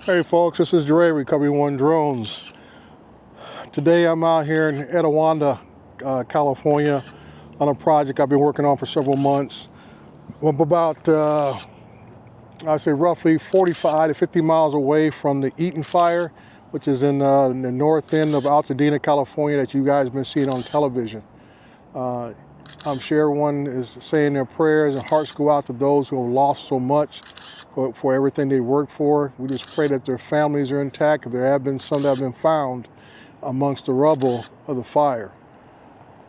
Hey folks, this is Dre, Recovery One Drones. Today I'm out here in Etiwanda, California on a project I've been working on for several months. I'm about, I'd say roughly 45 to 50 miles away from the Eaton Fire, which is in the north end of Altadena, California, that you guys have been seeing on television. I'm sure everyone is saying their prayers and hearts go out to those who have lost so much for everything they worked for. We just pray that their families are intact. There have been some that have been found amongst the rubble of the fire.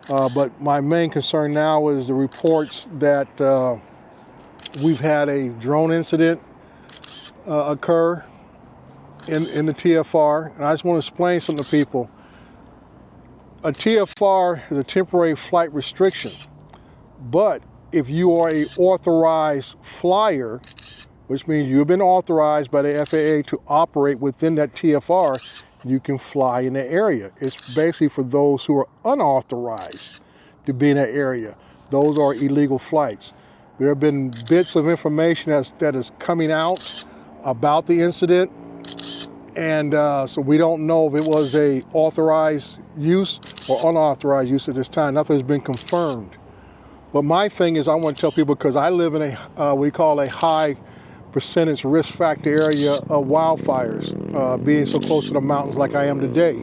But my main concern now is the reports that we've had a drone incident occur in the TFR. And I just want to explain something to people. A TFR is a temporary flight restriction, but if you are an authorized flyer, which means you've been authorized by the FAA to operate within that TFR, you can fly in that area. It's basically for those who are unauthorized to be in that area. Those are illegal flights. There have been bits of information that is coming out about the incident, and so we don't know if it was a authorized use or unauthorized use at this time. Nothing's been confirmed. But my thing is, I want to tell people, because I live in a we call a high percentage risk factor area of wildfires, being so close to the mountains like I am today.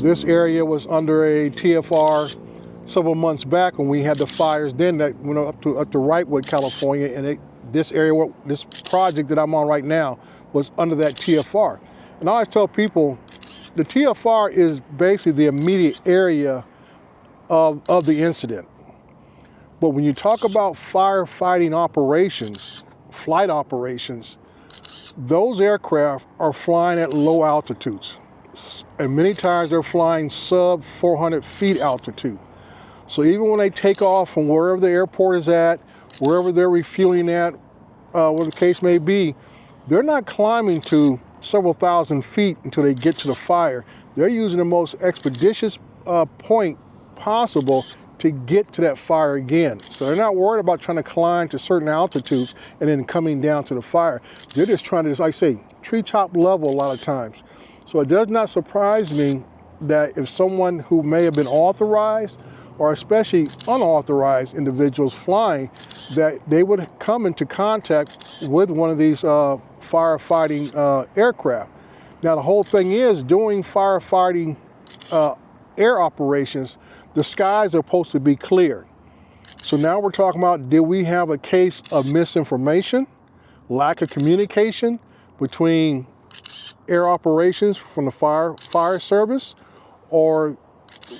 This area was under a TFR several months back when we had the fires then that went up to Wrightwood, California, and this area, this project that I'm on right now, was under that TFR. And I always tell people, the TFR is basically the immediate area of the incident. But when you talk about firefighting operations, flight operations, those aircraft are flying at low altitudes. And many times they're flying sub 400 feet altitude. So even when they take off from wherever the airport is at, wherever they're refueling at, whatever the case may be, they're not climbing to several thousand feet until they get to the fire. They're using the most expeditious point possible to get to that fire again. So they're not worried about trying to climb to certain altitudes and then coming down to the fire. They're just trying to, like I say, treetop level a lot of times. So it does not surprise me that if someone who may have been authorized, or especially unauthorized individuals flying, that they would come into contact with one of these firefighting aircraft. Now the whole thing is, doing firefighting air operations, the skies are supposed to be clear. So now we're talking about, did we have a case of misinformation, lack of communication between air operations from the fire service or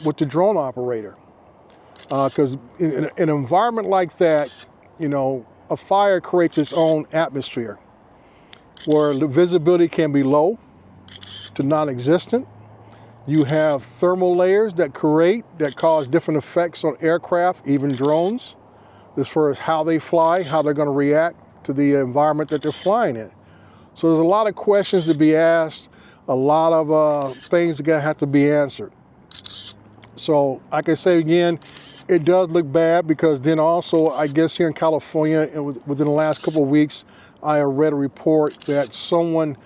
with the drone operator? Because in an environment like that, you know, a fire creates its own atmosphere where the visibility can be low to non-existent. You have thermal layers that cause different effects on aircraft, even drones, as far as how they fly, how they're going to react to the environment that they're flying in. So there's a lot of questions to be asked, a lot of things that are going to have to be answered. So like I say again, it does look bad, because then also, I guess here in California, and within the last couple of weeks, I read a report that someone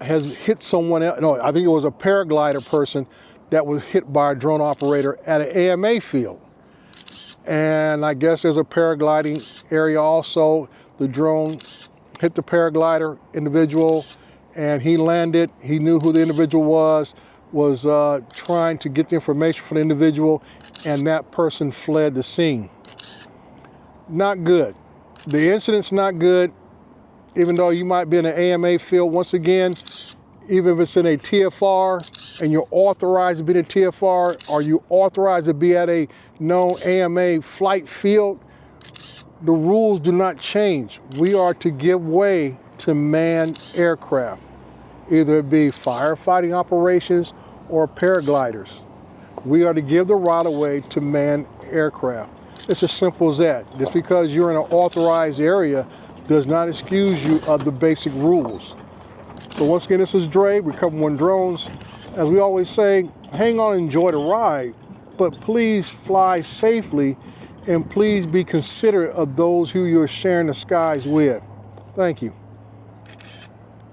has hit someone else. No, I think it was a paraglider person that was hit by a drone operator at an AMA field. And I guess there's a paragliding area also. The drone hit the paraglider individual, and he landed. He knew who the individual was trying to get the information from the individual, and that person fled the scene. Not good. The incident's not good. Even though you might be in an AMA field, once again, even if it's in a TFR and you're authorized to be in a TFR, or you authorized to be at a known AMA flight field, the rules do not change. We are to give way to manned aircraft, either it be firefighting operations or paragliders. We are to give the right of way to manned aircraft. It's as simple as that. Just because you're in an authorized area does not excuse you of the basic rules. So once again, this is Dre, Recover One Drones. As we always say, hang on and enjoy the ride, but please fly safely and please be considerate of those who you're sharing the skies with. Thank you.